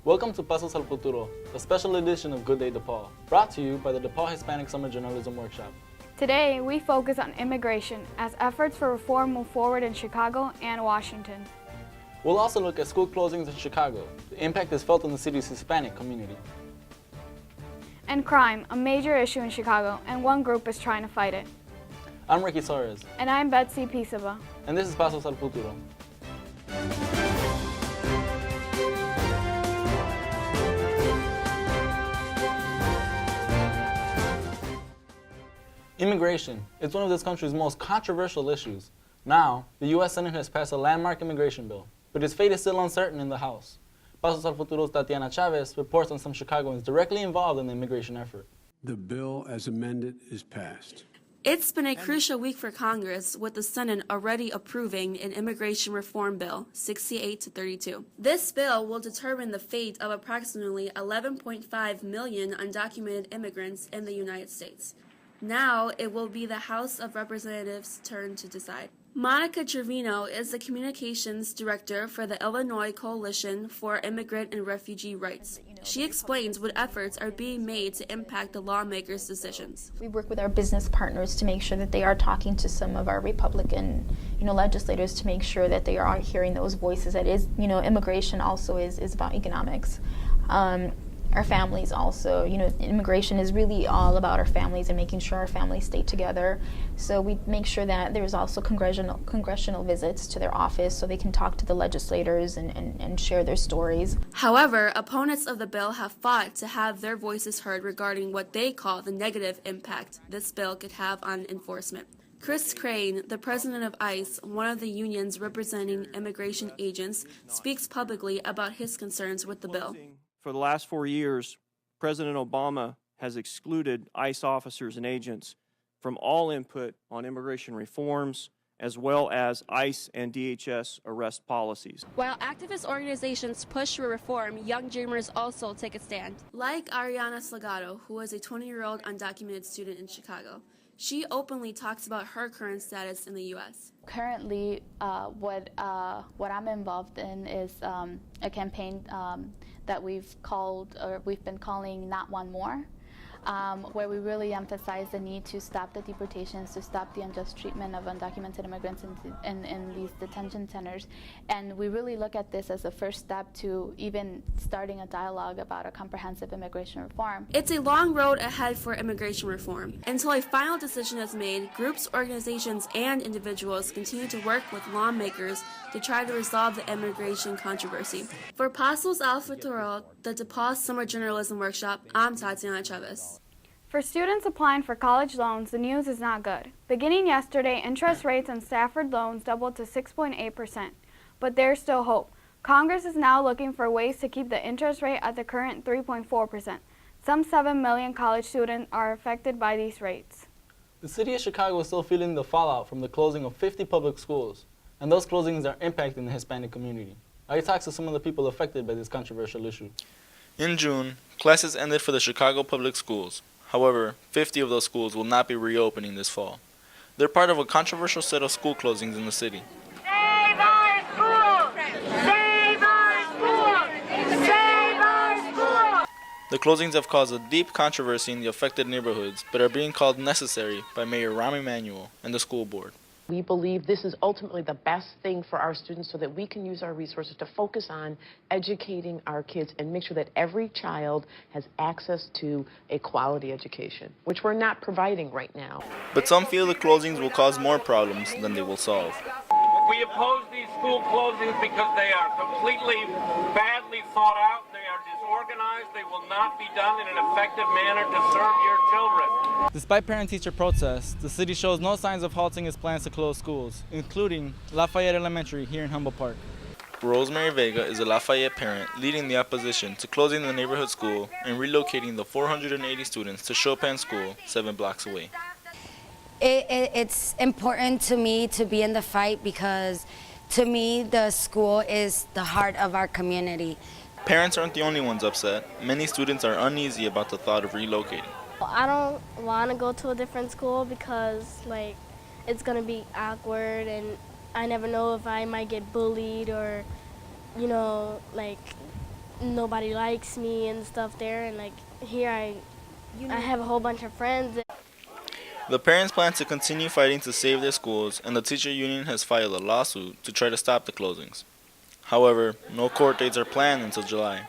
Welcome to Pasos al Futuro, a special edition of Good Day DePaul, brought to you by the DePaul Hispanic Summer Journalism Workshop. Today, we focus on immigration as efforts for reform move forward in Chicago and Washington. We'll also look at school closings in Chicago. The impact is felt in the city's Hispanic community. And crime, a major issue in Chicago, and one group is trying to fight it. I'm Ricky Suarez. And I'm Betsy Pisaba. And this is Pasos al Futuro. Immigration is one of this country's most controversial issues. Now, the U.S. Senate has passed a landmark immigration bill, but its fate is still uncertain in the House. Pasos al Futuro's Tatiana Chavez reports on some Chicagoans directly involved in the immigration effort. The bill as amended is passed. It's been a crucial week for Congress, with the Senate already approving an immigration reform bill, 68-32. This bill will determine the fate of approximately 11.5 million undocumented immigrants in the United States. Now it will be the House of Representatives' turn to decide. Monica Trevino is the communications director for the Illinois Coalition for Immigrant and Refugee Rights. She explains what efforts are being made to impact the lawmakers' decisions. We work with our business partners to make sure that they are talking to some of our Republican, legislators to make sure that they are hearing those voices. That is, immigration also is about economics. Our families also, immigration is really all about our families and making sure our families stay together. So we make sure that there's also congressional visits to their office so they can talk to the legislators and share their stories. However, opponents of the bill have fought to have their voices heard regarding what they call the negative impact this bill could have on enforcement. Chris Crane, the president of ICE, one of the unions representing immigration agents, speaks publicly about his concerns with the bill. For the last 4 years, President Obama has excluded ICE officers and agents from all input on immigration reforms, as well as ICE and DHS arrest policies. While activist organizations push for reform, young dreamers also take a stand. Like Ariana Salgado, who is a 20-year-old undocumented student in Chicago. She openly talks about her current status in the U.S. Currently, what I'm involved in is a campaign that we've been calling Not One More, where we really emphasize the need to stop the deportations, to stop the unjust treatment of undocumented immigrants in these detention centers. And we really look at this as a first step to even starting a dialogue about a comprehensive immigration reform. It's a long road ahead for immigration reform. Until a final decision is made, groups, organizations, and individuals continue to work with lawmakers to try to resolve the immigration controversy. For Pasos al Futuro, the DePaul Summer Journalism Workshop, I'm Tatiana Chavez. For students applying for college loans, the news is not good. Beginning yesterday, interest rates on Stafford loans doubled to 6.8%. But there's still hope. Congress is now looking for ways to keep the interest rate at the current 3.4%. Some 7 million college students are affected by these rates. The city of Chicago is still feeling the fallout from the closing of 50 public schools, and those closings are impacting the Hispanic community. I talked to some of the people affected by this controversial issue. In June, classes ended for the Chicago public schools. However, 50 of those schools will not be reopening this fall. They're part of a controversial set of school closings in the city. Save our schools! Save our schools! Save our schools! The closings have caused a deep controversy in the affected neighborhoods, but are being called necessary by Mayor Rahm Emanuel and the school board. We believe this is ultimately the best thing for our students so that we can use our resources to focus on educating our kids and make sure that every child has access to a quality education, which we're not providing right now. But some feel the closings will cause more problems than they will solve. We oppose these school closings because they are completely badly thought out. They are disorganized. They will not be done in an effective manner to serve your children. Despite parent-teacher protests, the city shows no signs of halting its plans to close schools, including Lafayette Elementary here in Humboldt Park. Rosemary Vega is a Lafayette parent leading the opposition to closing the neighborhood school and relocating the 480 students to Chopin School 7 blocks away. It's important to me to be in the fight because, to me, the school is the heart of our community. Parents aren't the only ones upset. Many students are uneasy about the thought of relocating. I don't want to go to a different school because, it's going to be awkward and I never know if I might get bullied or, nobody likes me and stuff there, and like here I have a whole bunch of friends. The parents plan to continue fighting to save their schools, and the teacher union has filed a lawsuit to try to stop the closings. However, no court dates are planned until July.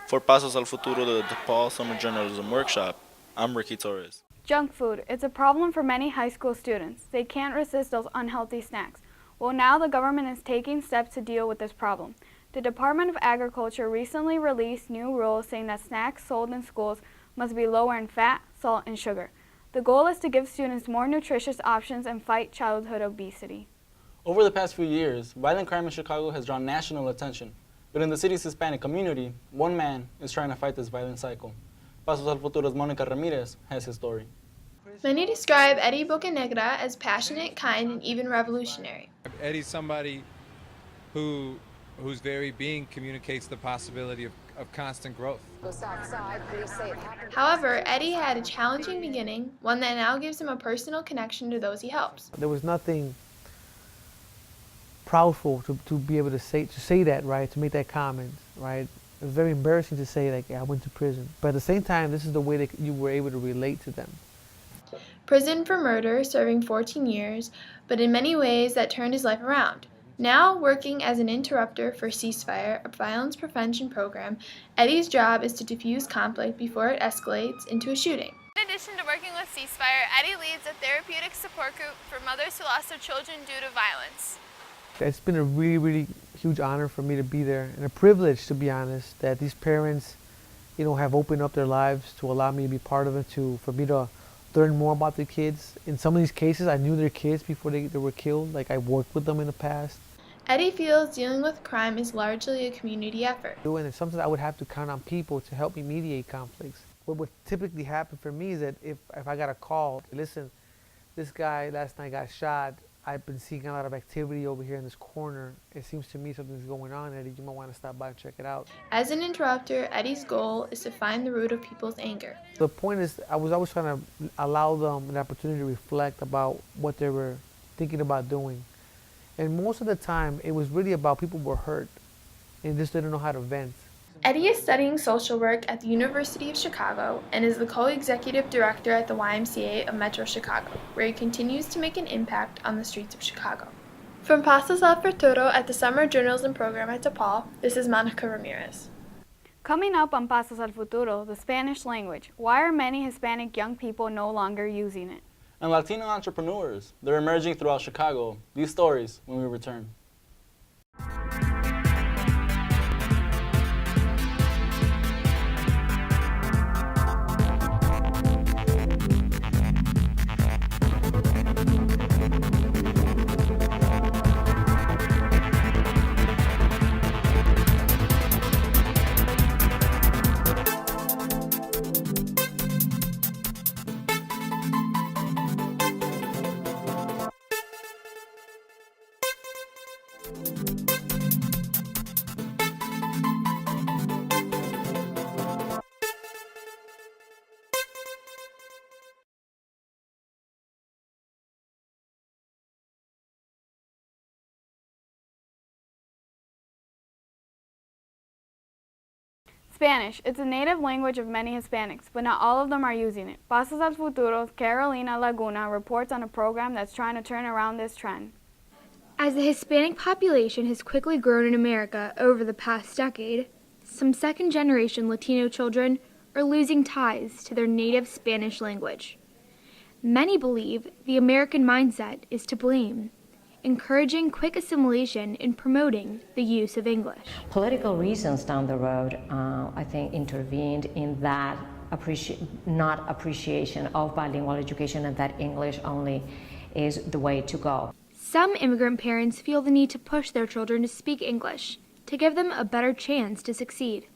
For Pasos al Futuro, the DePaul Summer Journalism Workshop, I'm Ricky Torres. Junk food. It's a problem for many high school students. They can't resist those unhealthy snacks. Well, now the government is taking steps to deal with this problem. The Department of Agriculture recently released new rules saying that snacks sold in schools must be lower in fat, salt, and sugar. The goal is to give students more nutritious options and fight childhood obesity. Over the past few years, violent crime in Chicago has drawn national attention. But in the city's Hispanic community, one man is trying to fight this violent cycle. Pasos al Futuro's Monica Ramirez has his story. Many describe Eddie Bocanegra as passionate, kind, and even revolutionary. Eddie's somebody whose very being communicates the possibility of constant growth. However, Eddie had a challenging beginning, one that now gives him a personal connection to those he helps. There was nothing proudful to be able to say that, right, to make that comment, right? It was very embarrassing to say, like, I went to prison. But at the same time, this is the way that you were able to relate to them. Prison for murder, serving 14 years, but in many ways that turned his life around. Now working as an interrupter for Ceasefire, a violence prevention program, Eddie's job is to defuse conflict before it escalates into a shooting. In addition to working with Ceasefire, Eddie leads a therapeutic support group for mothers who lost their children due to violence. It's been a really, really huge honor for me to be there, and a privilege, to be honest, that these parents, have opened up their lives to allow me to be part of it, for me to learn more about their kids. In some of these cases, I knew their kids before they were killed. Like, I worked with them in the past. Eddie feels dealing with crime is largely a community effort. And it's something I would have to count on people to help me mediate conflicts. What would typically happen for me is that if I got a call, listen, this guy last night got shot, I've been seeing a lot of activity over here in this corner. It seems to me something's going on, Eddie. You might want to stop by and check it out. As an interrupter, Eddie's goal is to find the root of people's anger. The point is, I was always trying to allow them an opportunity to reflect about what they were thinking about doing. And most of the time, it was really about people who were hurt and just didn't know how to vent. Eddie is studying social work at the University of Chicago and is the co-executive director at the YMCA of Metro Chicago, where he continues to make an impact on the streets of Chicago. From Pasos al Futuro at the Summer Journalism Program at DePaul, this is Monica Ramirez. Coming up on Pasos al Futuro, the Spanish language. Why are many Hispanic young people no longer using it? And Latino entrepreneurs, they're emerging throughout Chicago. These stories when we return. Spanish. It's a native language of many Hispanics, but not all of them are using it. Pasos al Futuro's Carolina Laguna reports on a program that's trying to turn around this trend. As the Hispanic population has quickly grown in America over the past decade, some second-generation Latino children are losing ties to their native Spanish language. Many believe the American mindset is to blame, encouraging quick assimilation and promoting the use of English. Political reasons down the road, I think, intervened in that not appreciation of bilingual education and that English only is the way to go. Some immigrant parents feel the need to push their children to speak English to give them a better chance to succeed.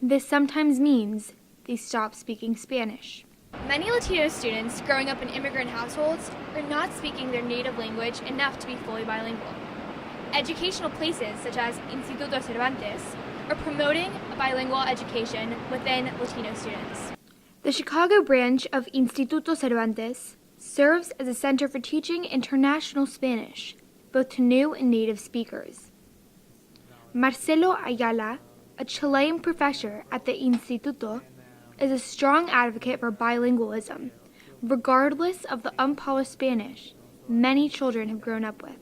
This sometimes means they stop speaking Spanish. Many Latino students growing up in immigrant households are not speaking their native language enough to be fully bilingual. Educational places such as Instituto Cervantes are promoting a bilingual education within Latino students. The Chicago branch of Instituto Cervantes serves as a center for teaching international Spanish, both to new and native speakers. Marcelo Ayala, a Chilean professor at the Instituto, is a strong advocate for bilingualism, regardless of the unpolished Spanish many children have grown up with.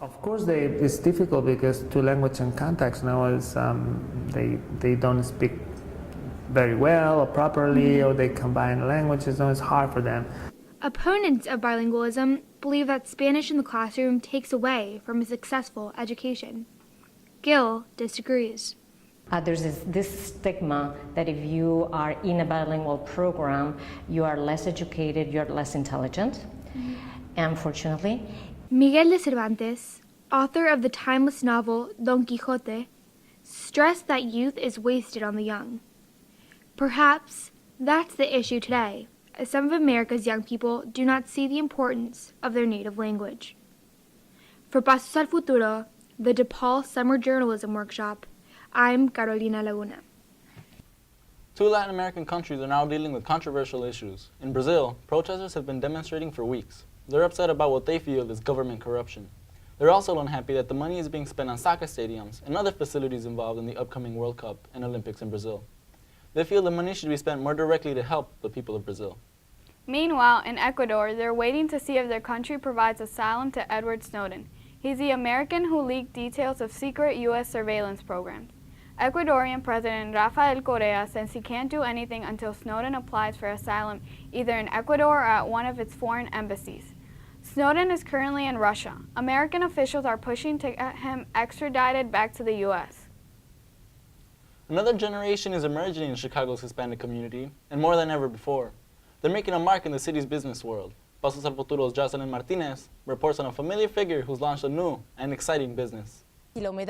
Of course, it's difficult because to language and context now is they don't speak very well or properly, or they combine languages, so it's hard for them. Opponents of bilingualism believe that Spanish in the classroom takes away from a successful education. Gil disagrees. There's this stigma that if you are in a bilingual program, you are less educated, you're less intelligent, unfortunately. Miguel de Cervantes, author of the timeless novel Don Quixote, stressed that youth is wasted on the young. Perhaps that's the issue today, as some of America's young people do not see the importance of their native language. For Pasos al Futuro, the DePaul Summer Journalism Workshop, I'm Carolina Laguna. Two Latin American countries are now dealing with controversial issues. In Brazil, protesters have been demonstrating for weeks. They're upset about what they feel is government corruption. They're also unhappy that the money is being spent on soccer stadiums and other facilities involved in the upcoming World Cup and Olympics in Brazil. They feel the money should be spent more directly to help the people of Brazil. Meanwhile, in Ecuador, they're waiting to see if their country provides asylum to Edward Snowden. He's the American who leaked details of secret U.S. surveillance programs. Ecuadorian President Rafael Correa says he can't do anything until Snowden applies for asylum either in Ecuador or at one of its foreign embassies. Snowden is currently in Russia. American officials are pushing to get him extradited back to the U.S. Another generation is emerging in Chicago's Hispanic community, and more than ever before. They're making a mark in the city's business world. Pasos al Futuro's Jocelyn Martinez reports on a familiar figure who's launched a new and exciting business. You may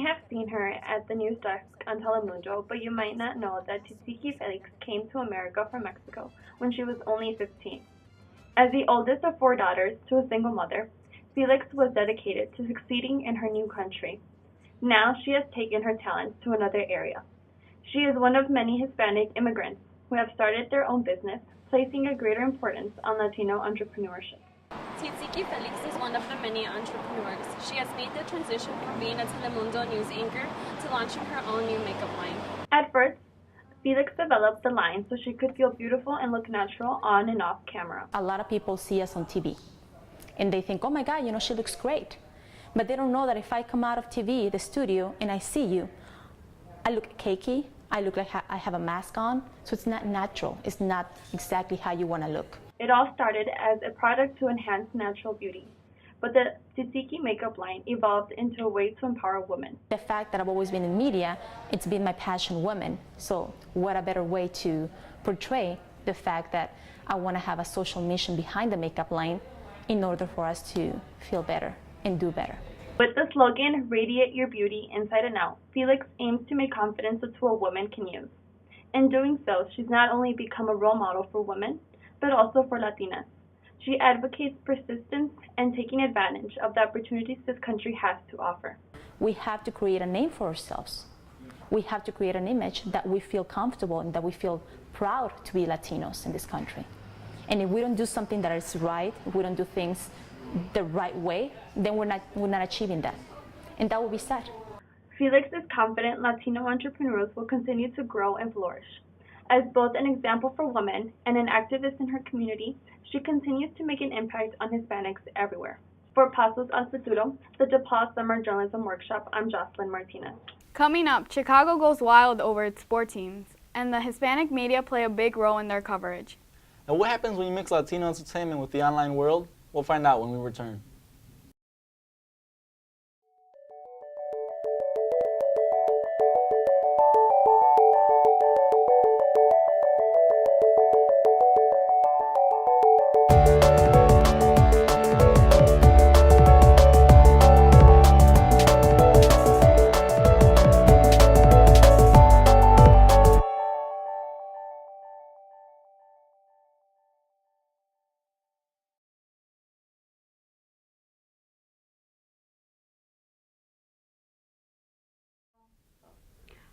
have seen her at the news desk on Telemundo, but you might not know that Tzitziki Felix came to America from Mexico when she was only 15. As the oldest of 4 daughters to a single mother, Felix was dedicated to succeeding in her new country. Now she has taken her talents to another area. She is one of many Hispanic immigrants who have started their own business, placing a greater importance on Latino entrepreneurship. Tzitziki Felix is one of the many entrepreneurs. She has made the transition from being a Telemundo news anchor to launching her own new makeup line. At first, Felix developed the line so she could feel beautiful and look natural on and off camera. A lot of people see us on TV and they think, oh my God, she looks great. But they don't know that if I come out of TV, the studio, and I see you, I look cakey, I look like I have a mask on, so it's not natural. It's not exactly how you want to look. It all started as a product to enhance natural beauty, but the Tzitziki makeup line evolved into a way to empower women. The fact that I've always been in media, it's been my passion, women. So what a better way to portray the fact that I want to have a social mission behind the makeup line in order for us to feel better and do better. With the slogan, Radiate Your Beauty Inside and Out, Felix aims to make confidence a tool women can use. In doing so, she's not only become a role model for women, but also for Latinas. She advocates persistence and taking advantage of the opportunities this country has to offer. We have to create a name for ourselves. We have to create an image that we feel comfortable and that we feel proud to be Latinos in this country. And if we don't do something that is right, if we don't do things the right way, then we're not achieving that. And that will be sad. Felix is confident Latino entrepreneurs will continue to grow and flourish. As both an example for women and an activist in her community, she continues to make an impact on Hispanics everywhere. For Pasos al Futuro, the DePaul Summer Journalism Workshop, I'm Jocelyn Martinez. Coming up, Chicago goes wild over its sport teams, and the Hispanic media play a big role in their coverage. And what happens when you mix Latino entertainment with the online world? We'll find out when we return.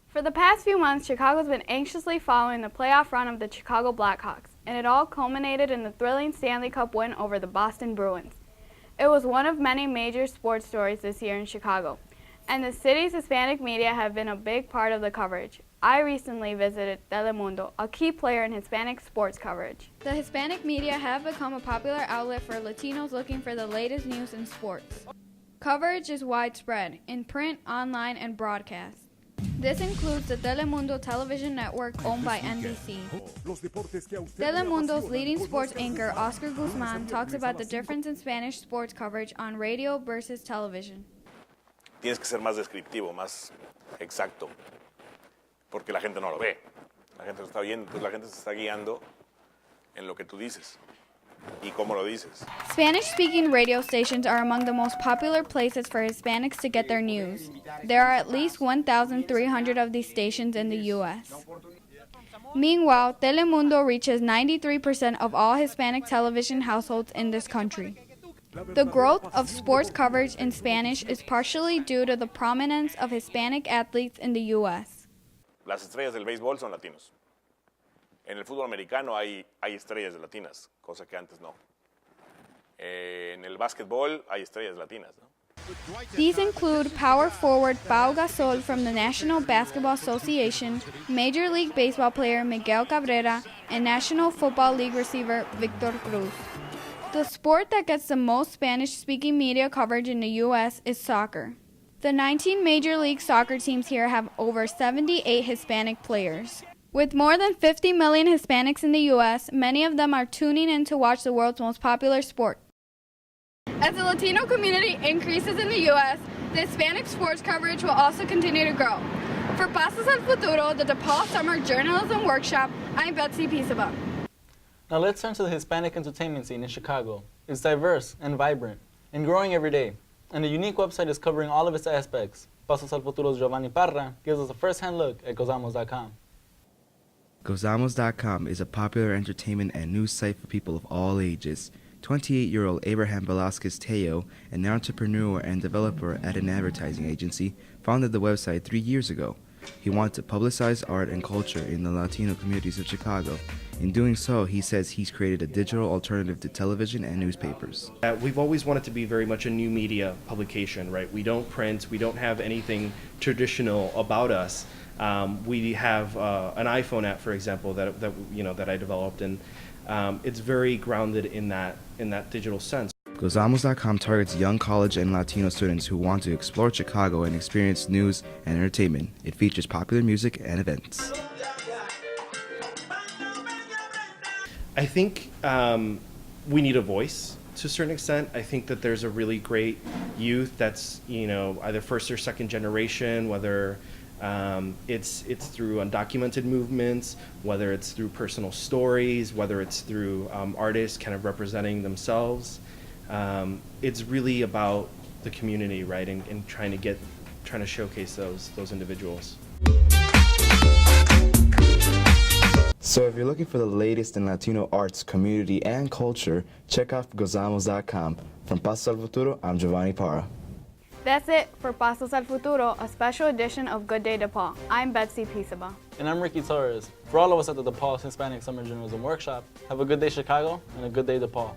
For the past few months, Chicago's been anxiously following the playoff run of the Chicago Blackhawks, and it all culminated in the thrilling Stanley Cup win over the Boston Bruins. It was one of many major sports stories this year in Chicago. And the city's Hispanic media have been a big part of the coverage. I recently visited Telemundo, a key player in Hispanic sports coverage. The Hispanic media have become a popular outlet for Latinos looking for the latest news in sports. Coverage is widespread, in print, online, and broadcast. This includes the Telemundo television network owned by NBC. Telemundo's leading sports anchor, Oscar Guzman, talks about the difference in Spanish sports coverage on radio versus television. Tienes que ser más descriptivo, más exacto, porque la gente no lo ve. La gente lo está viendo, entonces la gente se está guiando en lo que tú dices y cómo lo dices. Spanish-speaking radio stations are among the most popular places for Hispanics to get their news. There are at least 1,300 of these stations in the U.S. Meanwhile, Telemundo reaches 93% of all Hispanic television households in this country. The growth of sports coverage in Spanish is partially due to the prominence of Hispanic athletes in the U.S. Las estrellas del béisbol son latinos. En el fútbol americano hay estrellas latinas, cosa que antes no. En el básquetbol hay estrellas latinas, ¿no? These include power forward Pau Gasol from the National Basketball Association, Major League Baseball player Miguel Cabrera, and National Football League receiver Victor Cruz. The sport that gets the most Spanish-speaking media coverage in the U.S. is soccer. The 19 Major League Soccer teams here have over 78 Hispanic players. With more than 50 million Hispanics in the U.S., many of them are tuning in to watch the world's most popular sport. As the Latino community increases in the U.S., the Hispanic sports coverage will also continue to grow. For Pasos al Futuro, the DePaul Summer Journalism Workshop, I'm Betsy Pisaba. Now let's turn to the Hispanic entertainment scene in Chicago. It's diverse and vibrant and growing every day, and a unique website is covering all of its aspects. Pasos al Futuro's Giovanni Parra gives us a first-hand look at Gozamos.com. Gozamos.com is a popular entertainment and news site for people of all ages. 28-year-old Abraham Velasquez Teo, an entrepreneur and developer at an advertising agency, founded the website 3 years ago. He wanted to publicize art and culture in the Latino communities of Chicago. In doing so, he says he's created a digital alternative to television and newspapers. We've always wanted to be very much a new media publication, right? We don't print, we don't have anything traditional about us. We have an iPhone app, for example, that I developed, and it's very grounded in that digital sense. Gozamos.com targets young college and Latino students who want to explore Chicago and experience news and entertainment. It features popular music and events. I think we need a voice to a certain extent. I think that there's a really great youth that's either first or second generation, whether it's through undocumented movements, whether it's through personal stories, whether it's through artists kind of representing themselves. It's really about the community, right, and trying to showcase those individuals. So if you're looking for the latest in Latino arts, community, and culture, check out Gozamos.com. From Pasos al Futuro, I'm Giovanni Parra. That's it for Pasos al Futuro, a special edition of Good Day DePaul. I'm Betsy Pisaba. And I'm Ricky Torres. For all of us at the DePaul Hispanic Summer Journalism Workshop, have a good day Chicago and a good day DePaul.